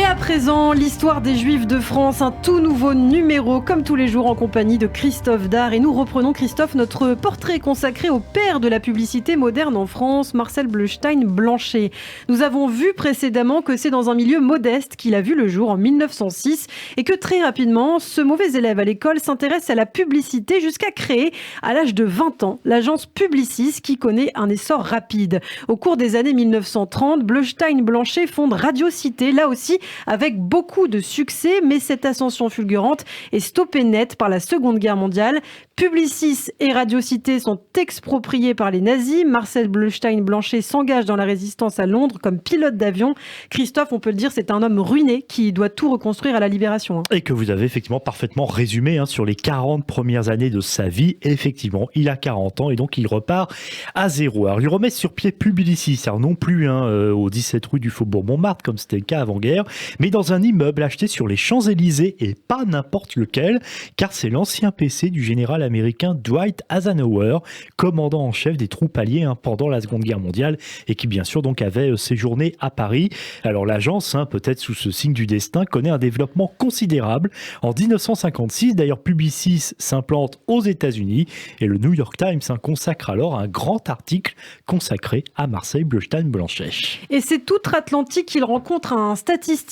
à présent, l'histoire des Juifs de France, un tout nouveau numéro, comme tous les jours en compagnie de Christophe Dard. Et nous reprenons, Christophe, notre portrait consacré au père de la publicité moderne en France, Marcel Bleustein-Blanchet. Nous avons vu précédemment que c'est dans un milieu modeste qu'il a vu le jour en 1906 et que très rapidement, ce mauvais élève à l'école s'intéresse à la publicité jusqu'à créer, à l'âge de 20 ans, l'agence Publicis qui connaît un essor rapide. Au cours des années 1930, Bleustein-Blanchet fonde Radio Cité, là aussi avec beaucoup de succès, mais cette ascension fulgurante est stoppée net par la Seconde Guerre mondiale. Publicis et Radio Cité sont expropriés par les nazis. Marcel Bleustein-Blanchet s'engage dans la résistance à Londres comme pilote d'avion. Christophe, on peut le dire, c'est un homme ruiné qui doit tout reconstruire à la Libération. Et que vous avez effectivement parfaitement résumé sur les 40 premières années de sa vie. Et effectivement, il a 40 ans et donc il repart à zéro. Alors il remet sur pied Publicis, alors non plus au 17 rue du Faubourg Montmartre comme c'était le cas avant-guerre, mais dans un immeuble acheté sur les Champs-Élysées et pas n'importe lequel, car c'est l'ancien PC du général américain Dwight Eisenhower, commandant en chef des troupes alliées pendant la Seconde Guerre mondiale et qui bien sûr donc avait séjourné à Paris. Alors l'agence, peut-être sous ce signe du destin, connaît un développement considérable. En 1956, d'ailleurs, Publicis s'implante aux États-Unis et le New York Times consacre alors un grand article consacré à Marcel Bleustein-Blanchet. Et c'est outre-Atlantique qu'il rencontre un statisticien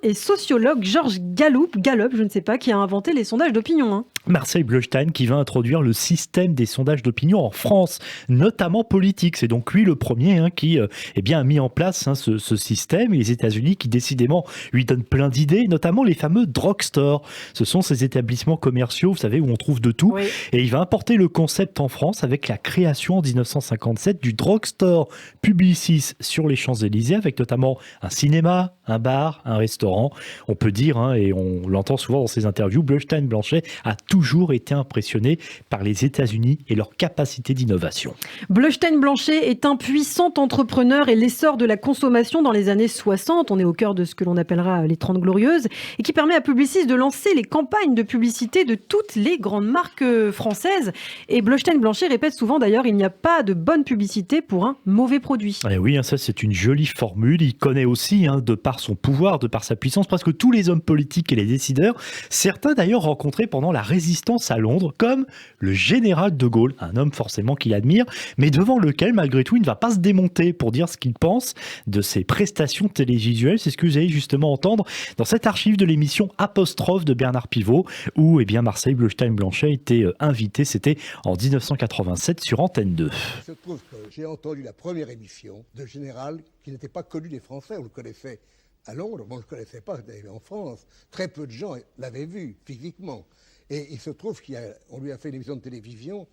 et sociologue, Georges Gallup, je ne sais pas, qui a inventé les sondages d'opinion. Marcel Bleustein qui va introduire le système des sondages d'opinion en France, notamment politique. C'est donc lui le premier qui a mis en place ce système. Et les États-Unis qui décidément lui donnent plein d'idées, notamment les fameux drugstores. Ce sont ces établissements commerciaux, vous savez, où on trouve de tout. Oui. Et il va importer le concept en France avec la création en 1957 du drugstore Publicis sur les Champs-Élysées, avec notamment un cinéma, un bar, un restaurant. On peut dire, et on l'entend souvent dans ses interviews, Bleustein-Blanchet a toujours été impressionné par les États-Unis et leur capacité d'innovation. Bleustein-Blanchet est un puissant entrepreneur et l'essor de la consommation dans les années 60, on est au cœur de ce que l'on appellera les 30 glorieuses, et qui permet à Publicis de lancer les campagnes de publicité de toutes les grandes marques françaises. Et Bleustein-Blanchet répète souvent d'ailleurs, il n'y a pas de bonne publicité pour un mauvais produit. Et oui, ça c'est une jolie formule. Il connaît aussi, de par son pouvoir, de par sa puissance, presque tous les hommes politiques et les décideurs. Certains d'ailleurs rencontrés pendant la résistance à Londres, comme le général de Gaulle, un homme forcément qu'il admire, mais devant lequel, malgré tout, il ne va pas se démonter pour dire ce qu'il pense de ses prestations télévisuelles. C'est ce que vous allez justement entendre dans cette archive de l'émission Apostrophe de Bernard Pivot, où Marcel Bleustein-Blanchet était invité, c'était en 1987 sur Antenne 2. Il se trouve que j'ai entendu la première émission de Général qui n'était pas connu des Français, on le connaissait à Londres, on ne le connaissait pas en France. Très peu de gens l'avaient vu physiquement. Et il se trouve qu'on lui a fait une émission de télévision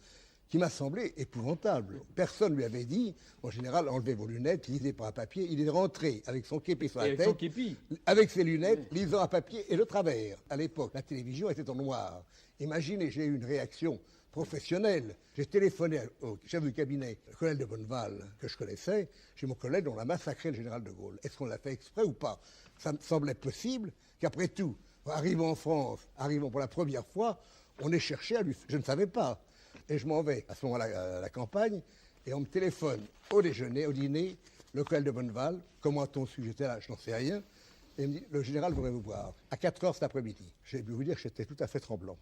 qui m'a semblé épouvantable. Personne ne lui avait dit, en général, enlevez vos lunettes, lisez par un papier. Il est rentré avec son képi sur la tête, avec ses lunettes, lisant un papier et le travers. À l'époque, la télévision était en noir. Imaginez, j'ai eu une réaction professionnelle. J'ai téléphoné au chef du cabinet, le colonel de Bonneval, que je connaissais. J'ai mon collègue, on a massacré le général de Gaulle. Est-ce qu'on l'a fait exprès ou pas? Ça me semblait possible qu'après tout, arrivant en France, arrivant pour la première fois, on ait cherché à lui... Je ne savais pas. Et je m'en vais à ce moment-là à la campagne, et on me téléphone au dîner, le colonel de Bonneval, comment a-t-on su? J'étais là, je n'en sais rien. Et il me dit, le général voudrait vous voir, à 4h cet après-midi. J'ai pu vous dire que j'étais tout à fait tremblant.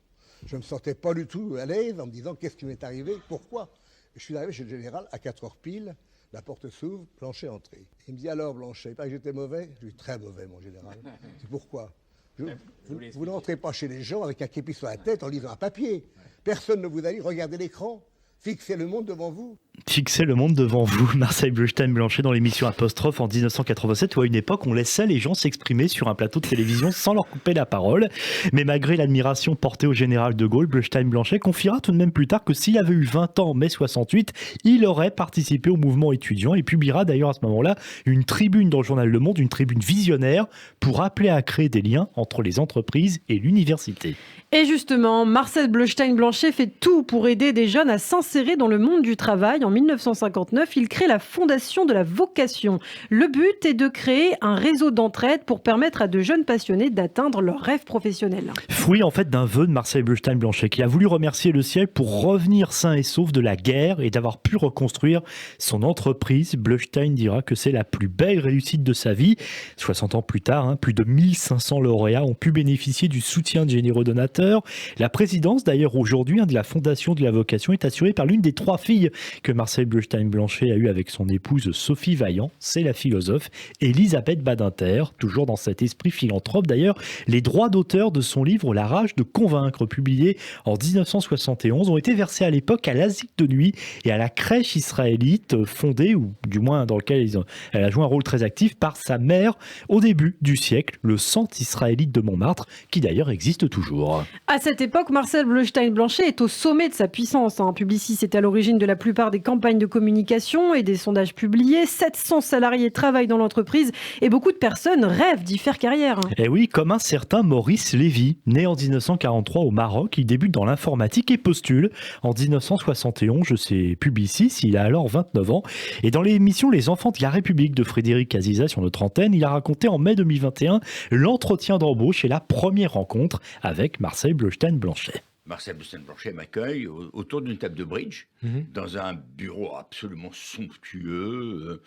Je ne me sentais pas du tout à l'aise en me disant, qu'est-ce qui m'est arrivé? Pourquoi? Je suis arrivé chez le général à 4h pile, la porte s'ouvre, Blanchet est entré. Il me dit, alors Blanchet, il paraît que j'étais mauvais? Je lui dis, très mauvais, mon général. C'est pourquoi? Vous n'entrez pas chez les gens avec un képi sur la tête en lisant un papier. Personne ne vous a dit, regardez l'écran, fixez le monde devant vous. Fixer le monde devant vous, Marcel Bleustein-Blanchet dans l'émission Apostrophe en 1987, où à une époque on laissait les gens s'exprimer sur un plateau de télévision sans leur couper la parole. Mais malgré l'admiration portée au général de Gaulle, Bleustein-Blanchet confiera tout de même plus tard que s'il avait eu 20 ans en mai 68, il aurait participé au mouvement étudiant et publiera d'ailleurs à ce moment-là une tribune dans le journal Le Monde, une tribune visionnaire pour appeler à créer des liens entre les entreprises et l'université. Et justement, Marcel Bleustein-Blanchet fait tout pour aider des jeunes à s'insérer dans le monde du travail. en 1959, il crée la Fondation de la Vocation. Le but est de créer un réseau d'entraide pour permettre à de jeunes passionnés d'atteindre leurs rêves professionnels. Fruit en fait d'un vœu de Marcel Bleustein-Blanchet qui a voulu remercier le ciel pour revenir sain et sauf de la guerre et d'avoir pu reconstruire son entreprise. Bleustein dira que c'est la plus belle réussite de sa vie. 60 ans plus tard, plus de 1500 lauréats ont pu bénéficier du soutien de généreux donateurs. La présidence d'ailleurs aujourd'hui de la Fondation de la Vocation est assurée par l'une des 3 filles que Marcel Bleustein-Blanchet a eues avec son épouse Sophie Vaillant, c'est la philosophe Elisabeth Badinter, toujours dans cet esprit philanthrope. D'ailleurs, les droits d'auteur de son livre La rage de convaincre, publié en 1971, ont été versés à l'époque à l'Asile de nuit et à la crèche israélite fondée, ou du moins dans lequel elle a joué un rôle très actif, par sa mère au début du siècle, le Centre israélite de Montmartre, qui d'ailleurs existe toujours. À cette époque, Marcel Bleustein-Blanchet est au sommet de sa puissance. Publicis est à l'origine de la plupart des campagnes de communication et des sondages publiés. 700 salariés travaillent dans l'entreprise et beaucoup de personnes rêvent d'y faire carrière. Et oui, comme un certain Maurice Lévy, né en 1943 au Maroc, il débute dans l'informatique et postule en 1971 chez Publicis. Il a alors 29 ans. Et dans l'émission Les Enfants de la République de Frédéric Aziza sur notre antenne, il a raconté en mai 2021 l'entretien d'embauche et la première rencontre avec Marcel Bleustein-Blanchet. Marcel Bleustein-Blanchet m'accueille autour d'une table de bridge, dans un bureau absolument somptueux,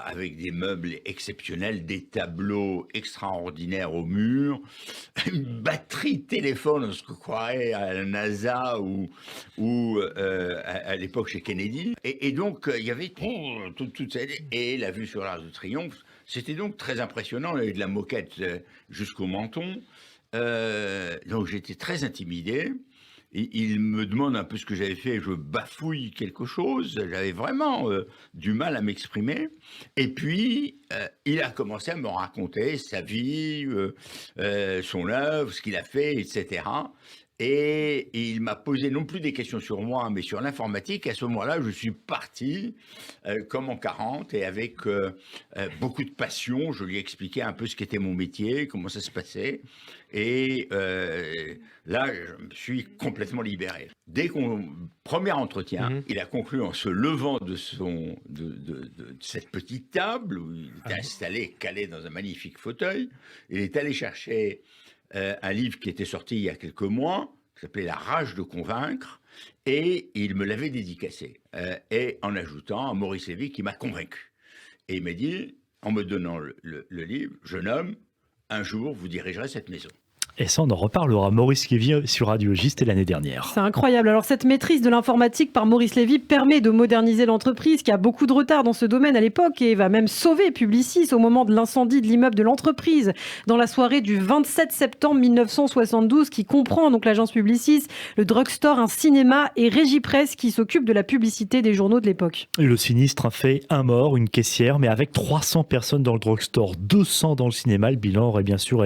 avec des meubles exceptionnels, des tableaux extraordinaires au mur, une batterie de téléphone, ce que croirait à la NASA ou à l'époque chez Kennedy. Et donc, il y avait toute cette... Et la vue sur l'Arc de Triomphe, c'était donc très impressionnant. Il y avait de la moquette jusqu'au menton. Donc j'étais très intimidé. Il me demande un peu ce que j'avais fait, je bafouille quelque chose, j'avais vraiment du mal à m'exprimer. Et puis, il a commencé à me raconter sa vie, son œuvre, ce qu'il a fait, etc. Et il m'a posé non plus des questions sur moi, mais sur l'informatique. À ce moment-là, je suis parti comme en 40 et avec beaucoup de passion. Je lui ai expliqué un peu ce qu'était mon métier, comment ça se passait. Et là, je me suis complètement libéré. Premier entretien, il a conclu en se levant de cette petite table où il était installé, calé dans un magnifique fauteuil. Il est allé chercher un livre qui était sorti il y a quelques mois, qui s'appelait La rage de convaincre, et il me l'avait dédicacé, et en ajoutant à Maurice Lévy qui m'a convaincu. Et il m'a dit, en me donnant le livre, jeune homme, un jour vous dirigerez cette maison. Et ça, on en reparlera. Maurice Lévy sur Radio J, c'était l'année dernière. C'est incroyable. Alors, cette maîtrise de l'informatique par Maurice Lévy permet de moderniser l'entreprise qui a beaucoup de retard dans ce domaine à l'époque et va même sauver Publicis au moment de l'incendie de l'immeuble de l'entreprise dans la soirée du 27 septembre 1972 qui comprend donc l'agence Publicis, le drugstore, un cinéma et Régie Presse qui s'occupe de la publicité des journaux de l'époque. Le sinistre a fait un mort, une caissière, mais avec 300 personnes dans le drugstore, 200 dans le cinéma, le bilan aurait bien sûr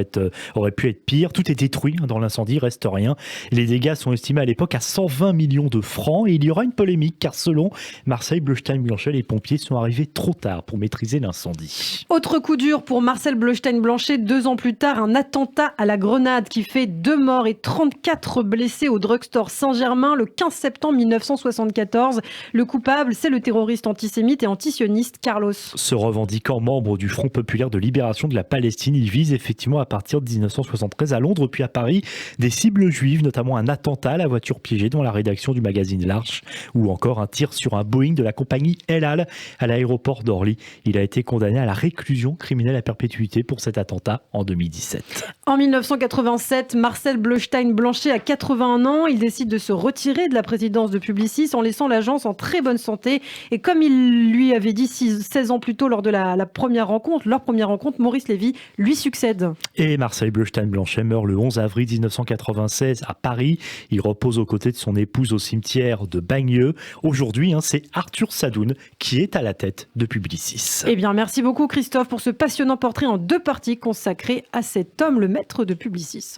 aurait pu être pire. Tout est détruit dans l'incendie, reste rien. Les dégâts sont estimés à l'époque à 120 millions de francs et il y aura une polémique car selon Marcel Bleustein-Blanchet, les pompiers sont arrivés trop tard pour maîtriser l'incendie. Autre coup dur pour Marcel Bleustein-Blanchet, 2 ans plus tard, un attentat à la grenade qui fait 2 morts et 34 blessés au drugstore Saint-Germain le 15 septembre 1974. Le coupable, c'est le terroriste antisémite et antisioniste Carlos. Se revendiquant membre du Front populaire de libération de la Palestine, il vise effectivement à partir de 1973 à Londres puis à Paris des cibles juives, notamment un attentat à la voiture piégée dans la rédaction du magazine L'Arche ou encore un tir sur un Boeing de la compagnie El Al à l'aéroport d'Orly. Il a été condamné à la réclusion criminelle à perpétuité pour cet attentat en 2017. En 1987, Marcel Bleustein-Blanchet a 81 ans. Il décide de se retirer de la présidence de Publicis en laissant l'agence en très bonne santé. Et comme il lui avait dit 16 ans plus tôt lors de leur première rencontre, Maurice Lévy lui succède. Et Marcel Bleustein-Blanchet meurt le 11 avril 1996 à Paris. Il repose aux côtés de son épouse au cimetière de Bagneux. Aujourd'hui, c'est Arthur Sadoun qui est à la tête de Publicis. Eh bien, merci beaucoup Christophe pour ce passionnant portrait en 2 parties consacré à cet homme, le maître de Publicis.